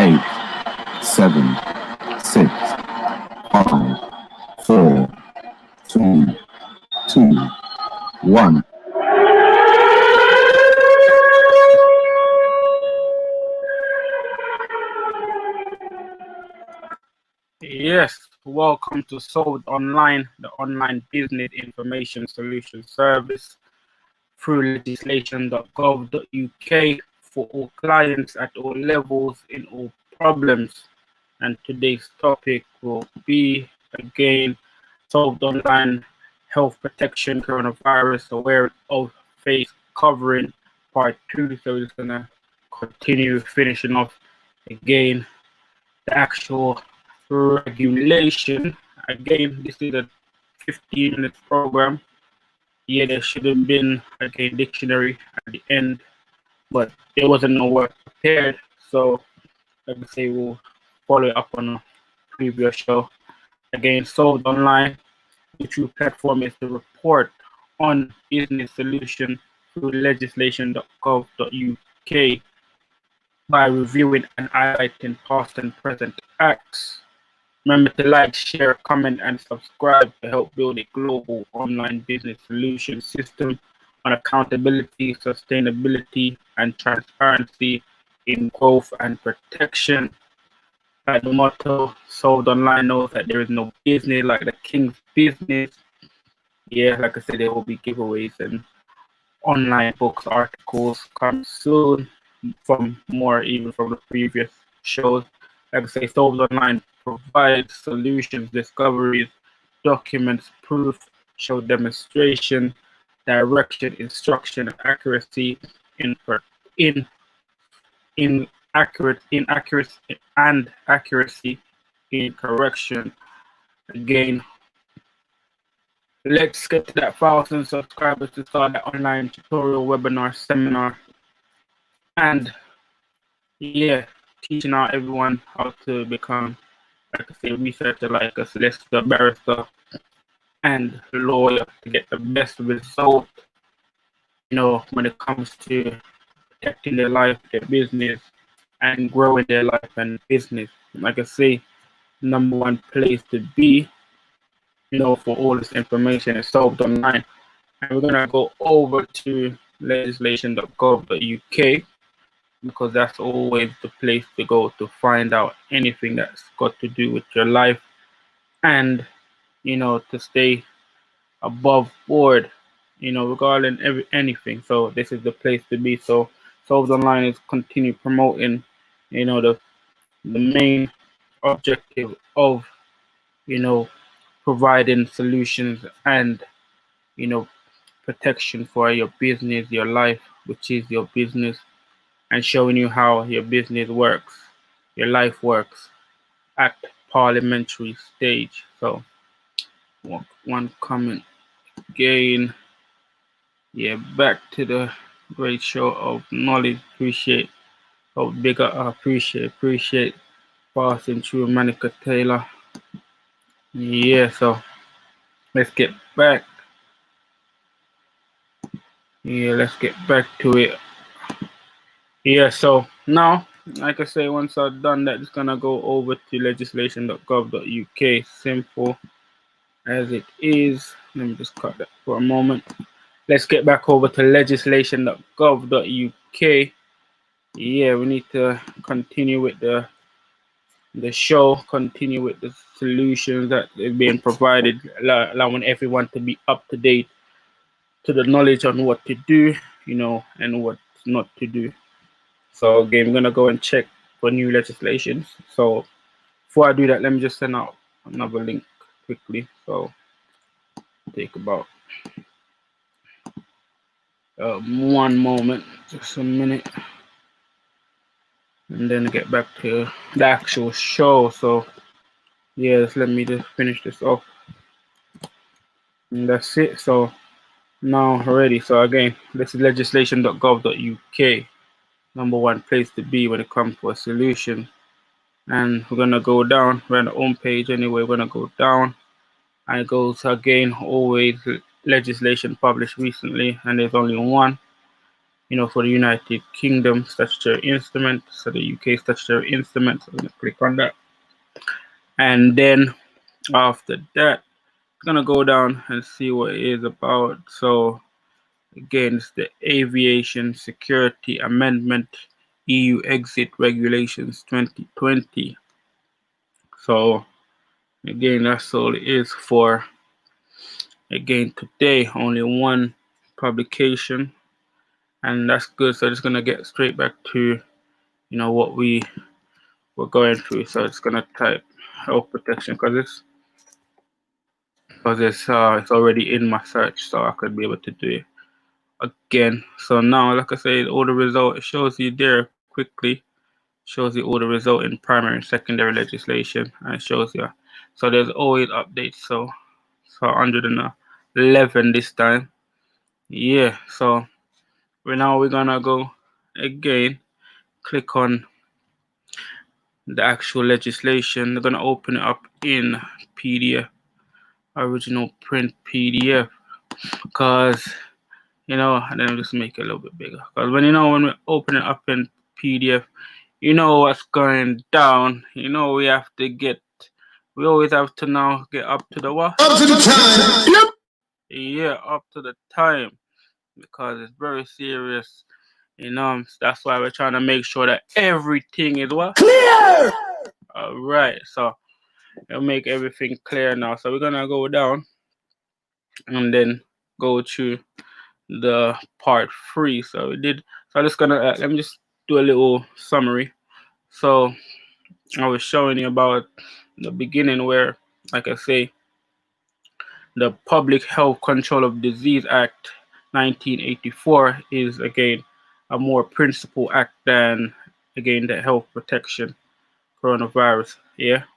8, 7, 6, 5, 4, 3, 2, 1. Yes, welcome to Sold Online, the online business information solution service through legislation.gov.uk for all clients at all levels in all problems. And today's topic will be again Solved Online Health Protection Coronavirus Aware of Face Covering Part 2. So it's gonna continue finishing off again the actual regulation. Again, this is a 15-minute program. Yeah, there should have been again dictionary at the end, but there wasn't no work prepared. So like I say, we'll follow it up on a previous show. Again, Solved Online, the true platform is to report on business solution through legislation.gov.uk by reviewing and highlighting past and present acts. Remember to like, share, comment, and subscribe to help build a global online business solution system on accountability, sustainability, and transparency in growth and protection. Like the motto, Sold Online knows that there is no business like the king's business. Yeah, like I said, there will be giveaways and online books, articles come soon from more even from the previous shows. Like I say, Sold Online provides solutions, discoveries, documents, proof, show demonstration, direction, instruction, accuracy, in accuracy in correction. Again, let's get to that 1,000 subscribers to start that online tutorial, webinar, seminar, and yeah, teaching out everyone how to become, like I say, researcher like a solicitor, barrister, and lawyer to get the best result, when it comes to protecting their life, their business, and growing their life and business. Like I say, number one place to be, for all this information is Solved Online. And we're gonna go over to legislation.gov.uk because that's always the place to go to find out anything that's got to do with your life and to stay above board, regarding anything. So this is the place to be. So Solved Online is continue promoting, the main objective of, providing solutions and, protection for your business, your life, which is your business, and showing you how your business works, your life works at parliamentary stage. So one comment again. Yeah, back to the great show of knowledge. Appreciate how big I appreciate passing through Monica Taylor. Yeah, so let's get back. Yeah, let's get back to it. Yeah, so now, like I say, once I've done that, it's gonna go over to legislation.gov.uk. Simple as it is. Let me just cut that for a moment. Let's get back over to legislation.gov.uk. Yeah, we need to continue with the show, continue with the solutions that is being provided, allowing everyone to be up to date to the knowledge on what to do, and what not to do. So again, I'm gonna go and check for new legislations. So before I do that, let me just send out another link quickly. So take about 1 moment, just a minute, and then get back to the actual show. So yeah, just let me just finish this off, and that's it. So now already. So again, this is legislation.gov.uk, number one place to be when it comes to a solution. And we're gonna go down. We're on the home page anyway. We're gonna go down, and it goes again always legislation published recently, and there's only one. for the United Kingdom statutory instrument, so the UK statutory instrument. So I'm gonna click on that, and then after that, I'm gonna go down and see what it is about. So again, it's the Aviation Security Amendment EU Exit Regulations 2020. So again, that's all it is for. Again, today only one publication, and that's good. So just gonna get straight back to what we were going through. So it's gonna type health protection because it's already in my search, so I could be able to do it again. So now, like I said, all the result, it shows you there quickly, shows you all the result in primary and secondary legislation, and it shows you. So there's always updates. So 111 this time. Yeah. So we're gonna go again. Click on the actual legislation. They're gonna open it up in PDF, original print PDF, because and then I'll just make it a little bit bigger. Because when we open it up in PDF, what's going down. We have to we always have to now get up to the what? Up to the time. Yep. Yeah, up to the time, because it's very serious. That's why we're trying to make sure that everything is what? Clear. All right, so it'll make everything clear now. So we're gonna go down and then go to the part 3. So I'm just gonna let me just do a little summary. So I was showing you about the beginning where, like I say, the Public Health Control of Disease Act 1984 is again a more principled act than again the health protection coronavirus,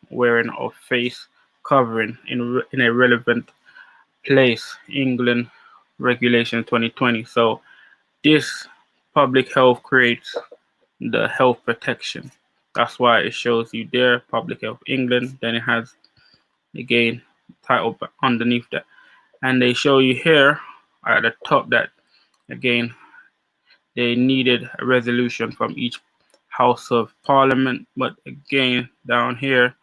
wearing of face covering in a relevant place, England Regulation 2020. So this public health creates the health protection. That's why it shows you there, Public Health England. Then it has again title underneath that, and they show you here at the top that again they needed a resolution from each House of Parliament. But again, down here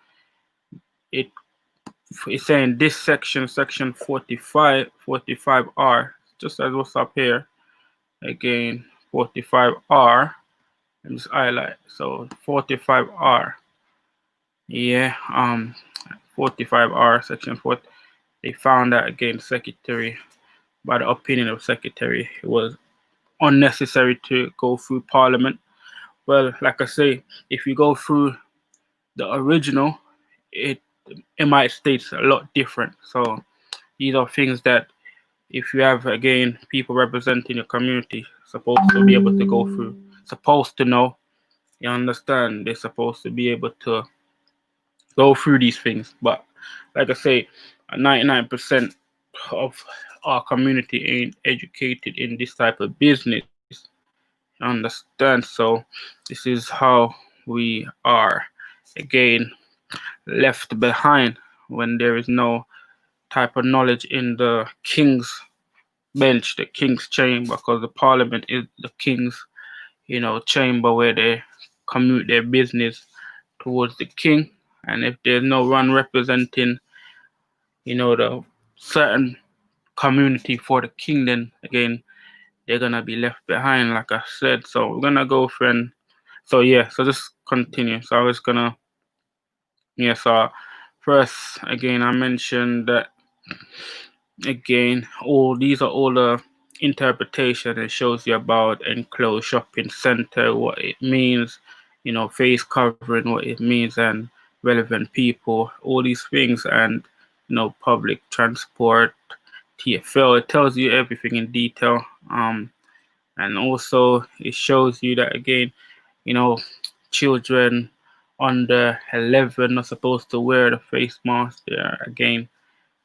it's saying this section 45R, just as what's up here. Again, 45R, and just highlight. So 45R, 45R section 4. They found that again, secretary, by the opinion of secretary, it was unnecessary to go through Parliament. Well, like I say, if you go through the original, it might state a lot different. So these are things that if you have again people representing your community supposed to be able to go through, supposed to know, you understand, they're supposed to be able to go through these things. But like I say, 99% of our community ain't educated in this type of business. Understand? So this is how we are again left behind when there is no type of knowledge in the king's bench, the king's chamber, because the parliament is the king's chamber where they commute their business towards the king. And if there's no one representing the certain community for the king, then again they're gonna be left behind, like I said. So we're gonna go friend. So so just continue. So I was gonna so first again I mentioned that again all these are all the interpretation. It shows you about enclosed shopping center, what it means, face covering, what it means, and relevant people, all these things, and public transport, TFL. It tells you everything in detail. And also it shows you that again, children under 11 are supposed to wear the face mask. There again,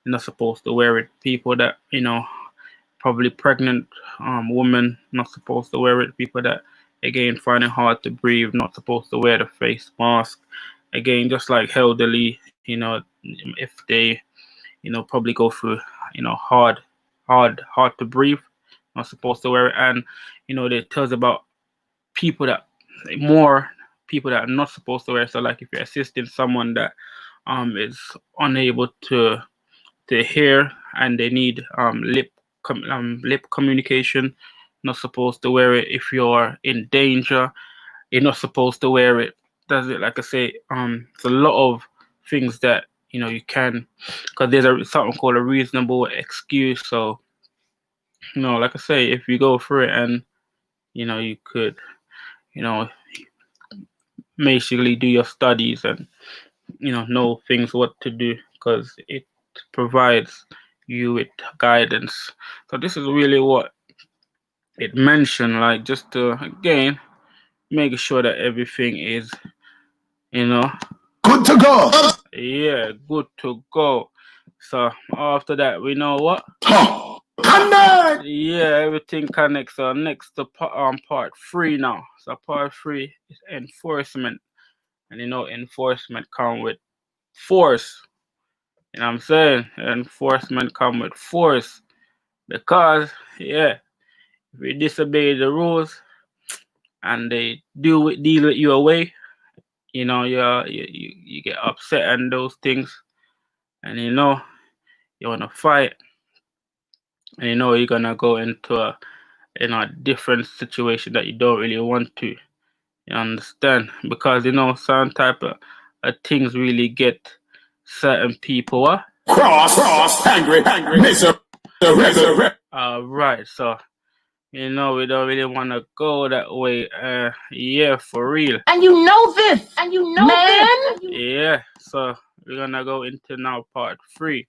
you're not supposed to wear it. People that probably pregnant women not supposed to wear it. People that again find it hard to breathe not supposed to wear the face mask. Again, just like elderly, if they probably go through hard to breathe, not supposed to wear it. And it tells about people that more people that are not supposed to wear. So like if you're assisting someone that is unable to hear and they need lip communication, not supposed to wear it. If you're in danger, you're not supposed to wear it. Does it? Like I say, it's a lot of things that you can, because there's something called a reasonable excuse. So like I say, if you go through it and you could basically do your studies and know things what to do, because it provides you with guidance. So this is really what it mentioned, like just to again make sure that everything is Good to go. good to go. So after that, we know what? Connect. Everything connects. So next to part 3 now. So part 3 is enforcement, and enforcement come with force. You know what I'm saying? Enforcement come with force, because if you disobey the rules and they deal with you away, you get upset and those things, and you wanna fight, and you're gonna go into a different situation that you don't really want to. You understand? Because certain type of things really get certain people Cross, angry, miserable. right. So we don't really want to go that way. For real. And you know this. And you know this. Yeah. So we're gonna go into now part 3.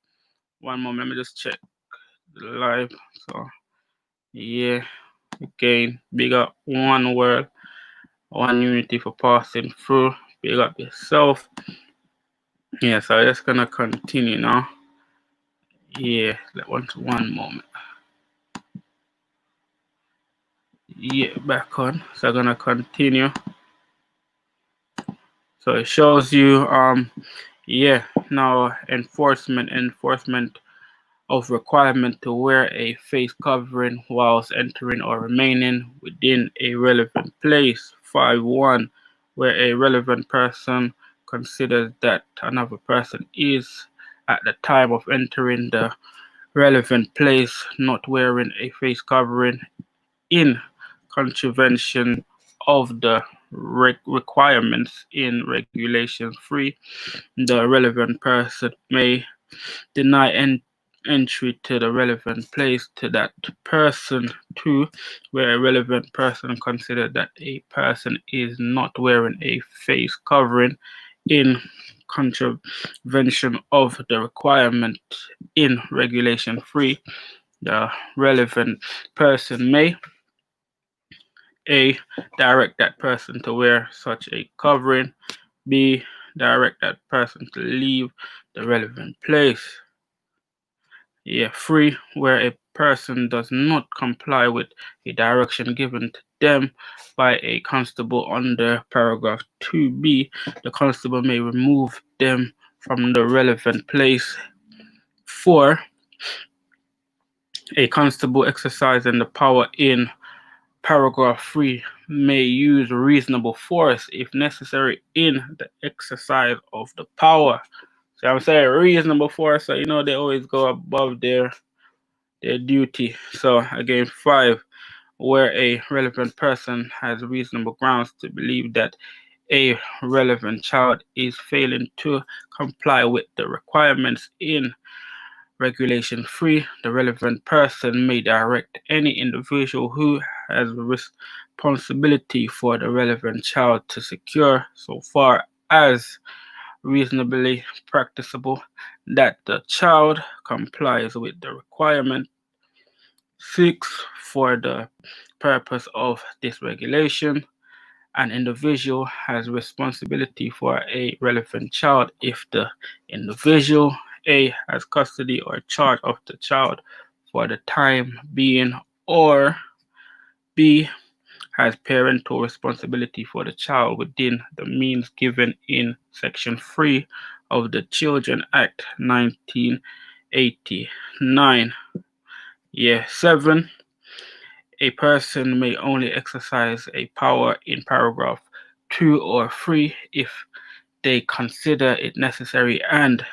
One moment, let me just check the live. So again, big up one world, one unity for passing through. Big up yourself. So I'm just gonna continue now. One moment. Back on. So I'm gonna continue. So it shows you now enforcement of requirement to wear a face covering whilst entering or remaining within a relevant place. 5.1, where a relevant person considers that another person is at the time of entering the relevant place not wearing a face covering in contravention of the requirements in Regulation 3, the relevant person may deny entry to the relevant place to that person. 2, where a relevant person considers that a person is not wearing a face covering in contravention of the requirement in Regulation 3, the relevant person may A, direct that person to wear such a covering. B, direct that person to leave the relevant place. 3, where a person does not comply with a direction given to them by a constable under paragraph 2b, the constable may remove them from the relevant place. 4, a constable exercising the power in paragraph 3 may use reasonable force if necessary in the exercise of the power. So I'm saying reasonable force, so they always go above their duty. So again, 5, where a relevant person has reasonable grounds to believe that a relevant child is failing to comply with the requirements in Regulation 3, the relevant person may direct any individual who has responsibility for the relevant child to secure, so far as reasonably practicable, that the child complies with the requirement. 6, for the purpose of this regulation, an individual has responsibility for a relevant child if the individual A, has custody or charge of the child for the time being, or B, has parental responsibility for the child within the means given in Section 3 of the Children Act 1989. 7, A person may only exercise a power in paragraph 2 or 3 if they consider it necessary and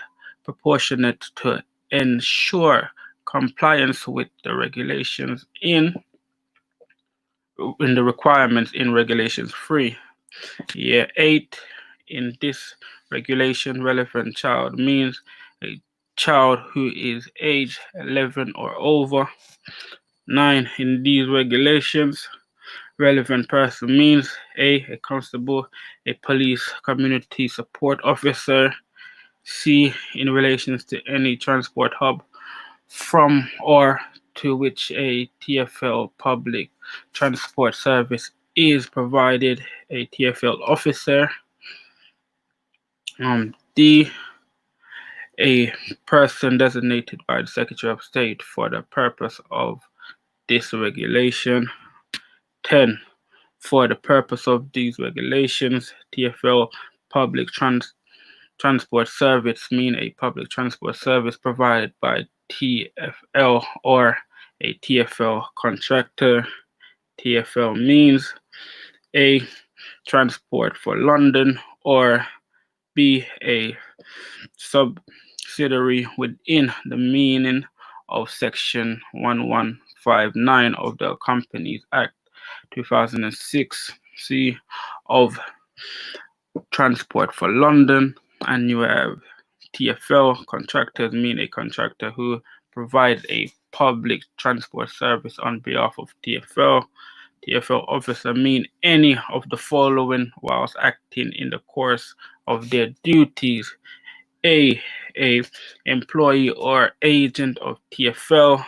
proportionate to ensure compliance with the regulations in the requirements in regulations 3. 8. In this regulation, relevant child means a child who is age 11 or over. 9. In these regulations, relevant person means a constable, a police community support officer. C. In relations to any transport hub from or to which a TFL public transport service is provided, a TFL officer. D. A person designated by the Secretary of State for the purpose of this regulation. 10. For the purpose of these regulations, TFL public transport service mean a public transport service provided by TFL or a TFL contractor. TFL means A. Transport for London, or B. A subsidiary within the meaning of Section 1159 of the Companies Act 2006, C, of Transport for London. And you have TFL contractors mean a contractor who provides a public transport service on behalf of TFL. TFL officer mean any of the following whilst acting in the course of their duties: A employee or agent of TFL,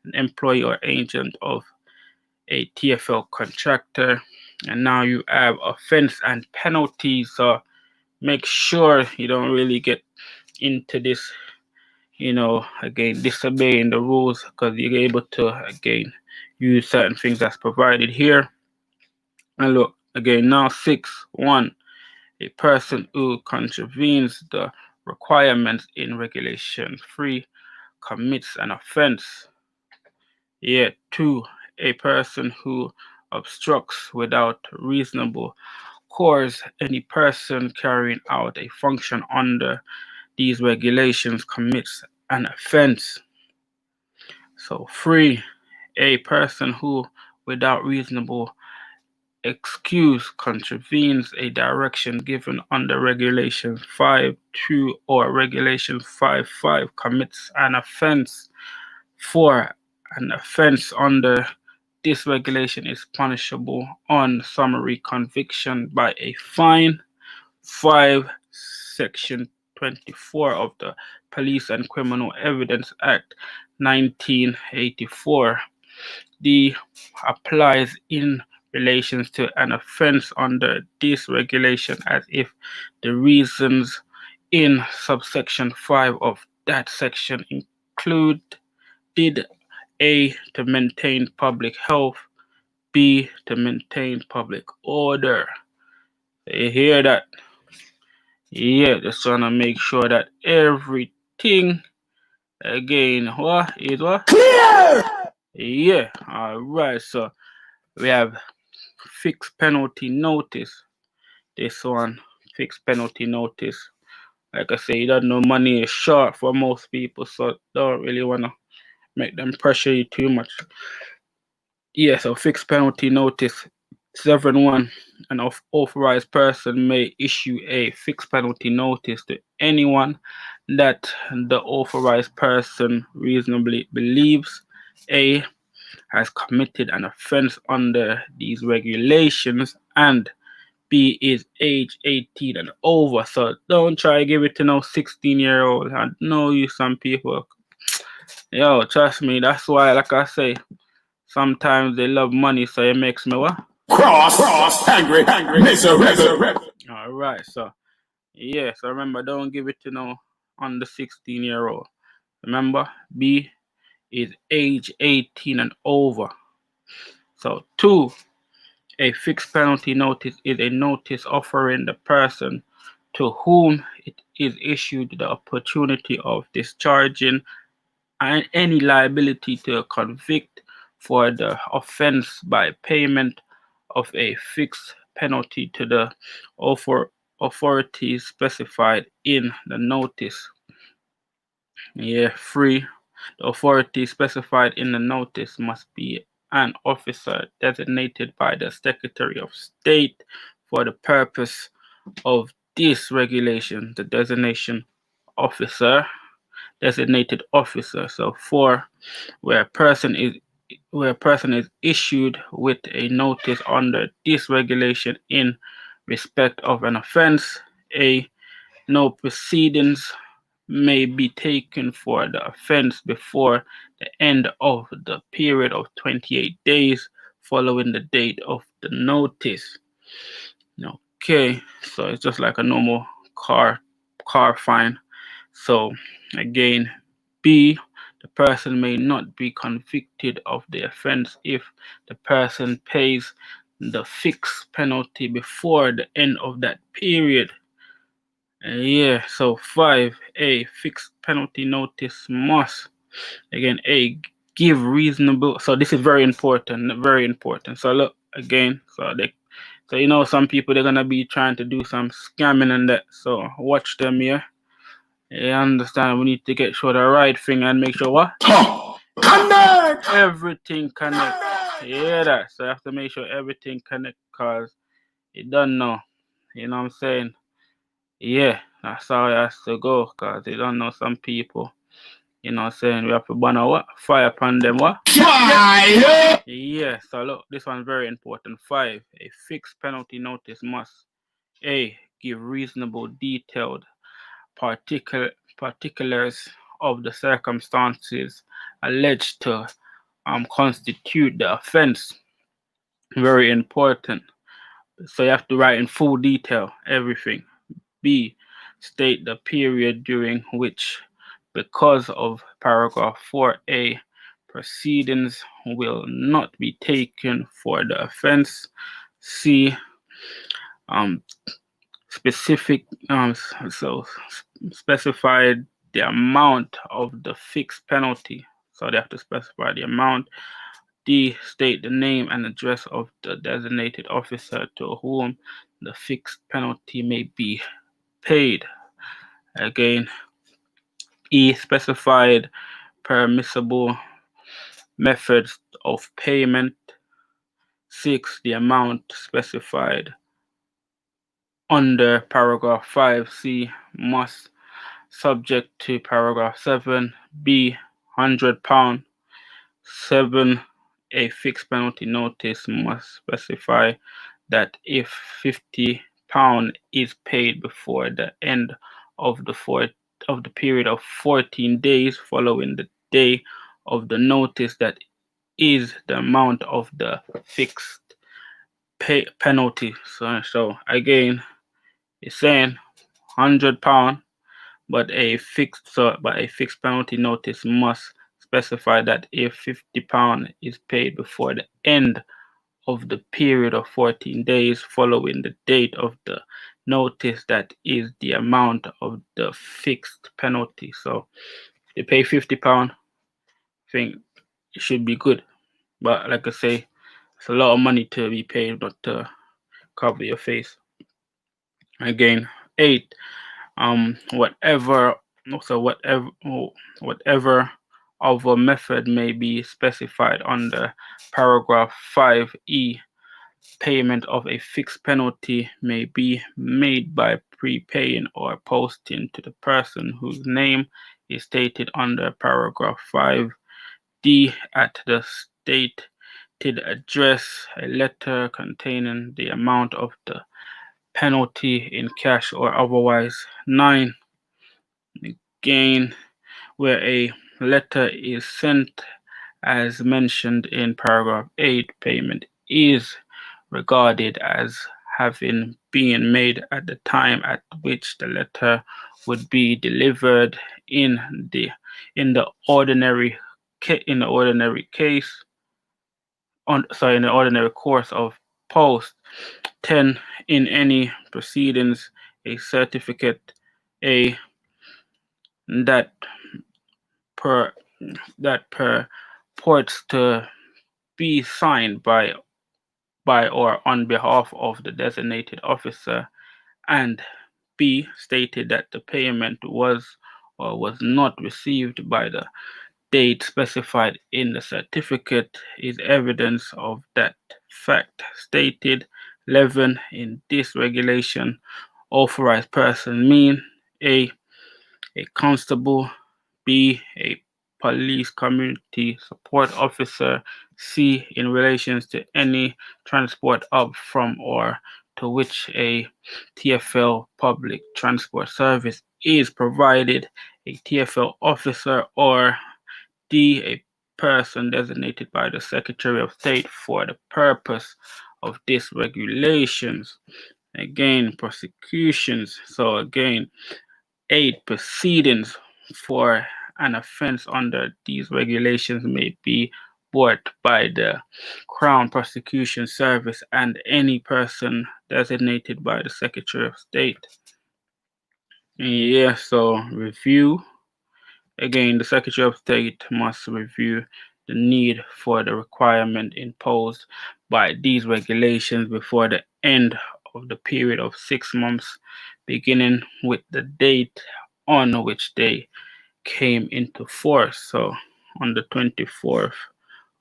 an employee or agent of a TFL contractor. And now you have offense and penalties. So make sure you don't really get into this, again, disobeying the rules, because you're able to, again, use certain things that's provided here. And look, again, now 6.1, a person who contravenes the requirements in Regulation 3 commits an offense. 2, a person who obstructs without reasonable cause any person carrying out a function under these regulations commits an offense. So 3, a person who without reasonable excuse contravenes a direction given under Regulation 5.2 or Regulation 5.5 commits an offense. 4, an offense under this regulation is punishable on summary conviction by a fine. 5, Section 24 of the Police and Criminal Evidence Act 1984. D applies in relations to an offense under this regulation as if the reasons in subsection 5 of that section included A, to maintain public health, B, to maintain public order. You hear that? Yeah, just trying to make sure that everything, again, what is what? Clear! Yeah, all right. So we have fixed penalty notice. This one, fixed penalty notice. Like I say, you don't know, money is short for most people, so don't really want to make them pressure you too much. Yeah, so fixed penalty notice 7.1. An authorized person may issue a fixed penalty notice to anyone that the authorized person reasonably believes A, has committed an offense under these regulations, and B, is age 18 and over. So don't try to give it to no 16-year-old. I know you some people. Yo, trust me, that's why, like I say, sometimes they love money, so it makes me what? Cross, angry, miserable. All right, so yeah, so remember, don't give it to no under 16-year-old. Remember, B is age 18 and over. So 2, a fixed penalty notice is a notice offering the person to whom it is issued the opportunity of discharging any liability to convict for the offense by payment of a fixed penalty to the authorities specified in the notice. 3. The authority specified in the notice must be an officer designated by the Secretary of State for the purpose of this regulation. The designated officer. So 4, where a person is issued with a notice under this regulation in respect of an offense, A, no proceedings may be taken for the offense before the end of the period of 28 days following the date of the notice. Okay, so it's just like a normal car fine. So again, B, the person may not be convicted of the offense if the person pays the fixed penalty before the end of that period. So 5, A, fixed penalty notice must, again, A, give reasonable, so this is very important. So look, again, so some people, they're gonna be trying to do some scamming and that, so watch them here. You understand, we need to get sure the right thing and make sure what? Connect! Everything connect. That. So I have to make sure everything connect, cause you don't know. You know what I'm saying? That's how it has to go, cause you don't know some people. You know what I'm saying? We have to burn a what? Fire upon them what? Fire! So look, this one's very important. 5, a fixed penalty notice must A, give reasonable detailed particulars of the circumstances alleged to constitute the offense. Very important. So you have to write in full detail everything. B, state the period during which, because of paragraph 4A, proceedings will not be taken for the offense. C, specify the amount of the fixed penalty. So they have to specify the amount. D, state the name and address of the designated officer to whom the fixed penalty may be paid. Again, E, specified permissible methods of payment. 6, the amount specified under paragraph 5C must, subject to paragraph 7, be £100. 7, a fixed penalty notice must specify that if £50 is paid before the end of the period of 14 days following the day of the notice, that is the amount of the fixed penalty. So again, it's saying £100, but a fixed penalty notice must specify that if £50 is paid before the end of the period of 14 days following the date of the notice, that is the amount of the fixed penalty. So if you pay £50, I think it should be good. But like I say, it's a lot of money to be paid not to cover your face. Again, 8, whatever other method may be specified under paragraph 5E, payment of a fixed penalty may be made by prepaying or posting to the person whose name is stated under paragraph 5D at the stated address, a letter containing the amount of the penalty in cash or otherwise. 9, again, where a letter is sent as mentioned in paragraph 8, payment is regarded as having been made at the time at which the letter would be delivered in the ordinary course of post. 10, in any proceedings, a certificate that purports to be signed by or on behalf of the designated officer, and B stated that the payment was or was not received by the date specified in the certificate is evidence of that fact. Stated 11 in this regulation, authorized person mean A constable, B a police community support officer, C in relations to any transport of, from, or to which a TFL public transport service is provided, a TFL officer, or D a person designated by the Secretary of State for the purpose of these regulations. Again, prosecutions. So again, 8 proceedings for an offense under these regulations may be brought by the Crown Prosecution Service and any person designated by the Secretary of State. Yeah, so review. Again, the Secretary of State must review the need for the requirement imposed by these regulations before the end of the period of 6 months, beginning with the date on which they came into force. So on the 24th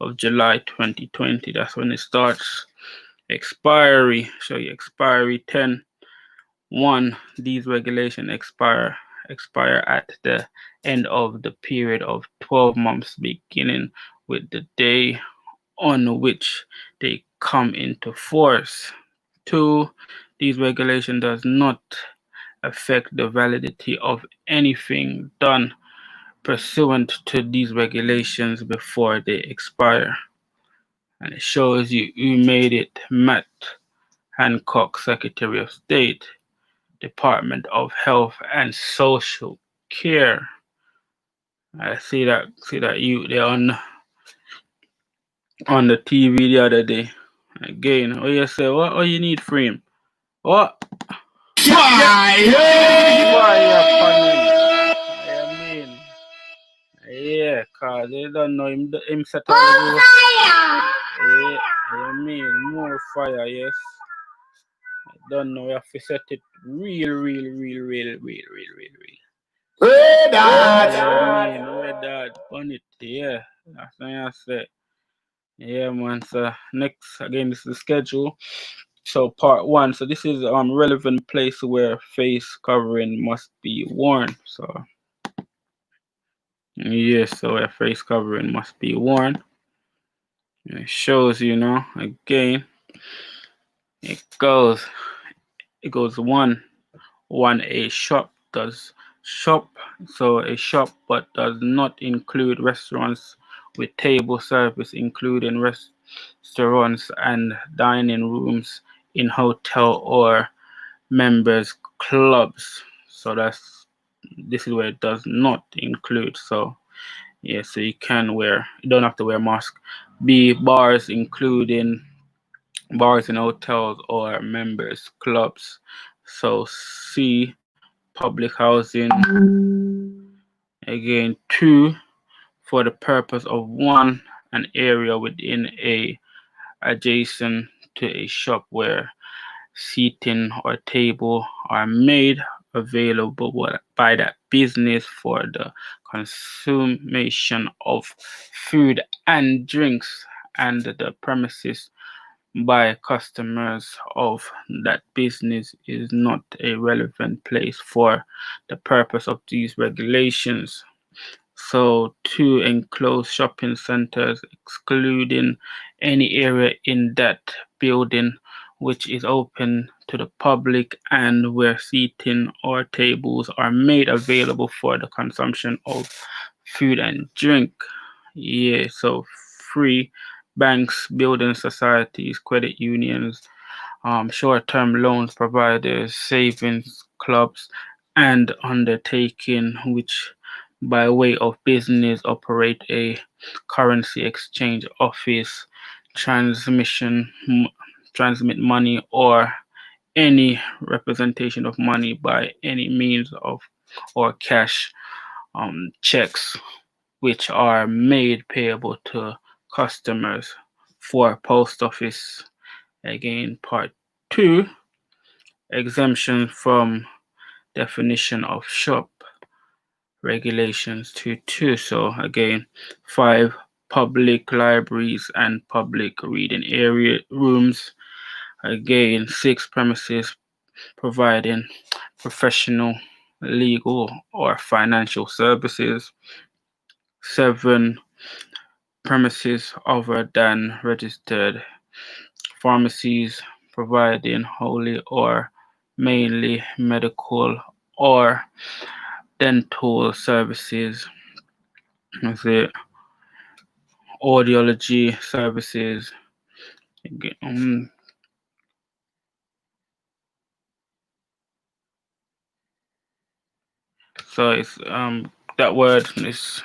of July 2020, that's when it starts. Expiry, show you expiry 10/1. These regulations expire at the end of the period of 12 months, beginning with the day on which they come into force. 2. These regulations does not affect the validity of anything done pursuant to these regulations before they expire. And it shows you who made it. Matt Hancock, Secretary of State, Department of Health and Social Care. I see that you there on the TV the other day. Again, what you say? What you need for him? What? Fire! Fire upon him. I mean, yeah, cause they don't know him set on the roof. Yeah, I mean, more fire, yes. I don't know if you set it real. Hey, Dad! I mean, with that on it, yeah. That's what I say. Yeah, man. So next, again, this is the schedule. So part 1. So this is relevant place where face covering must be worn. So yeah, so where face covering must be worn. And it shows, again, it goes 1. A shop does shop, so a shop but does not include restaurants with table service, including restaurants and dining rooms in hotel or members clubs. So this is where it does not include. So yeah, so you don't have to wear a mask. B, bars, including bars in hotels or members clubs. So C, public housing. Again, 2, for the purpose of 1, an area within a adjacent to a shop where seating or table are made available by that business for the consumption of food and drinks, and the premises by customers of that business is not a relevant place for the purpose of these regulations. So 2, enclosed shopping centers, excluding any area in that building which is open to the public and where seating or tables are made available for the consumption of food and drink. Yeah, so 3, banks, building societies, credit unions, short-term loans providers, savings clubs, and undertaking which by way of business operate a currency exchange office, transmit money or any representation of money by any means of or cash, checks which are made payable to customers 4, post office. Again, part 2, exemption from definition of shop, regulations 2.2. So again, 5, public libraries and public reading area rooms. Again, 6, premises providing professional, legal, or financial services. 7, premises other than registered pharmacies providing wholly or mainly medical or dental services. Is it audiology services? So it's that word is,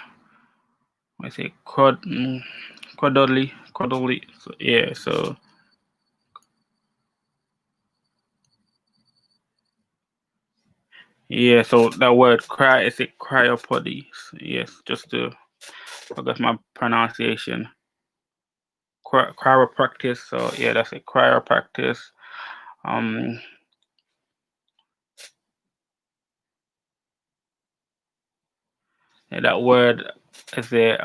I say quadodly. So, yeah, so yeah, so that word is it cryopody? Yes, just to forget my pronunciation. Chiropractic. So yeah, that's a chiropractic. Yeah, that word is a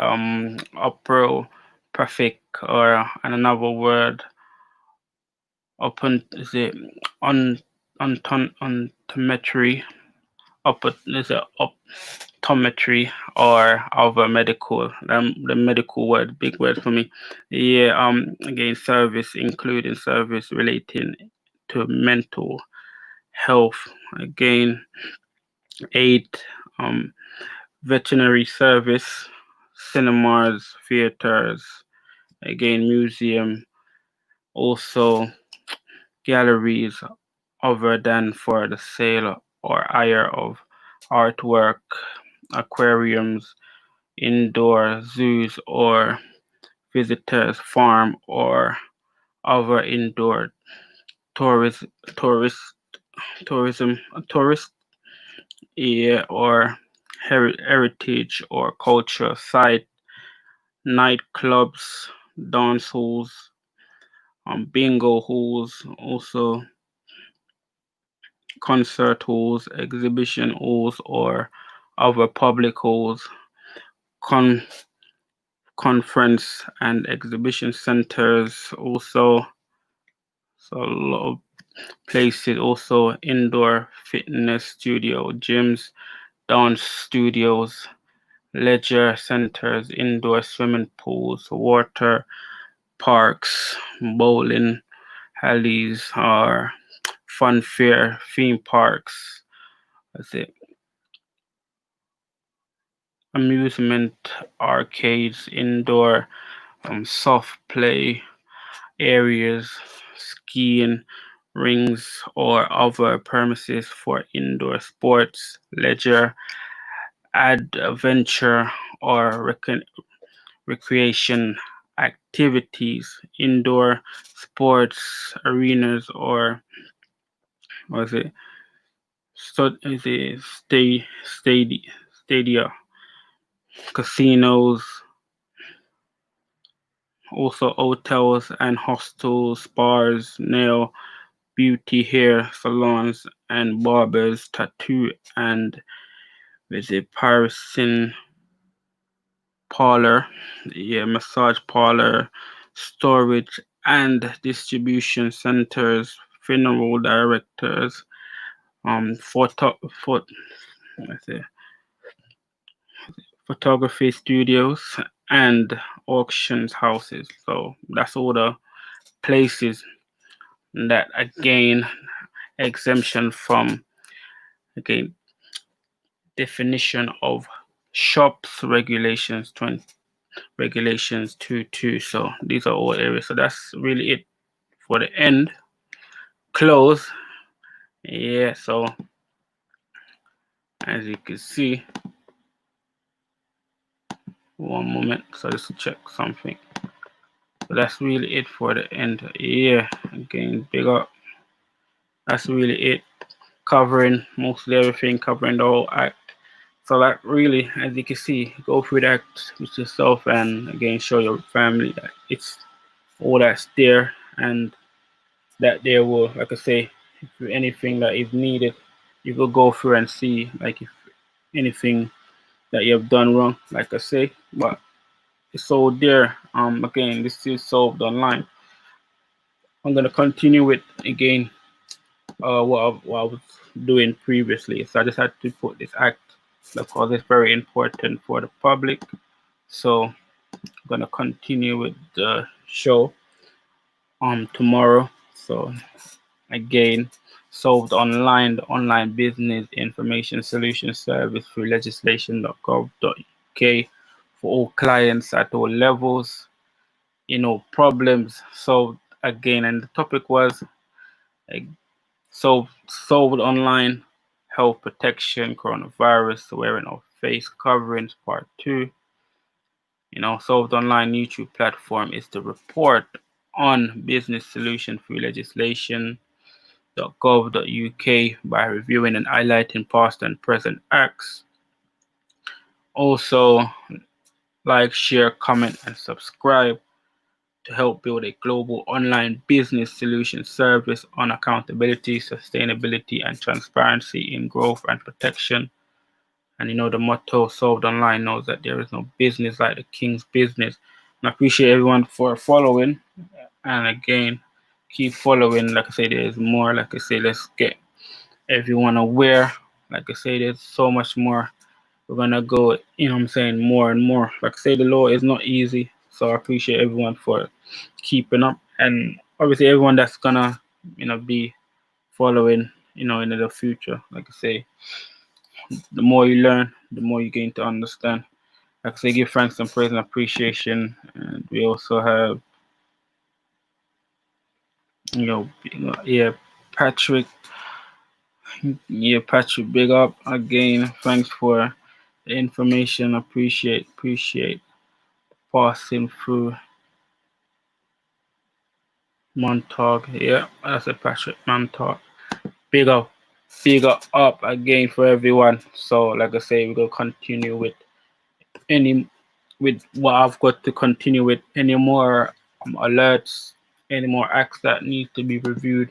prefix or another word. Open is it ontometry. Is a optometry or other medical. The medical word, big word for me. Yeah. Again, service including service relating to mental health. Again, 8, veterinary service, cinemas, theaters, again, museum, also galleries other than for the sale or hire of artwork, aquariums, indoor zoos or visitors farm or other indoor tourist tourism yeah, or heritage or culture site, nightclubs, dance halls, bingo halls, also concert halls, exhibition halls, or other public halls, conference and exhibition centers, also. So a lot of places, also indoor fitness studio, gyms, dance studios, leisure centers, indoor swimming pools, water parks, bowling alleys, or fun fair theme parks. That's it. Amusement arcades, indoor soft play areas, skiing rings, or other premises for indoor sports, leisure, adventure, or recreation activities, indoor sports arenas, or was it stadia, casinos, also hotels and hostels, bars, nail, beauty hair salons and barbers, tattoo and visit piercing parlor, yeah, massage parlor, storage and distribution centers, funeral directors, let's say, photography studios, and auctions houses. So that's all the places that again exemption from again definition of shops regulations 2.2. So these are all areas. So that's really it for the end. Close. Yeah, so as you can see, one moment, so just check something. So that's really it for the end. Yeah, again, big up. That's really it. Covering mostly everything, covering the whole act. So that really, as you can see, go through the act with yourself and again show your family that it's all that's there, and that there will, like I say, if anything that is needed, you will go through and see, like, if anything that you have done wrong, like I say. But it's all there. Again, this is solved online. I'm gonna continue with again what I was doing previously. So I just had to put this act because it's very important for the public. So I'm gonna continue with the show tomorrow. So again, solved online, the online business information solution service through legislation.gov.uk for all clients at all levels. Problems solved again, and the topic was solved online, health protection, coronavirus, wearing of face coverings, part 2. Solved online YouTube platform is the report on business solution through legislation.gov.uk by reviewing and highlighting past and present acts. Also, like, share, comment, and subscribe to help build a global online business solution service on accountability, sustainability, and transparency in growth and protection. And the motto solved online knows that there is no business like the king's business. And I appreciate everyone for following. And again, keep following. Like I say, there's more. Like I say, let's get everyone aware. Like I say, there's so much more. We're gonna go, more and more. Like I say, the law is not easy. So I appreciate everyone for keeping up, and obviously everyone that's gonna, be following, in the future. Like I say, the more you learn, the more you gain to understand. Like I say, give thanks and praise and appreciation. And we also have, Patrick. Yeah, Patrick, big up again. Thanks for the information. Appreciate passing through. Montauk, yeah, that's a Patrick Montauk. Big up again for everyone. So, like I say, we're gonna continue with what I've got to continue with. Any more alerts, any more acts that need to be reviewed,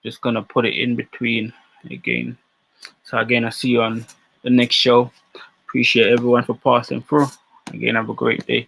just gonna put it in between again. So again, I see you on the next show. Appreciate everyone for passing through. Again, have a great day.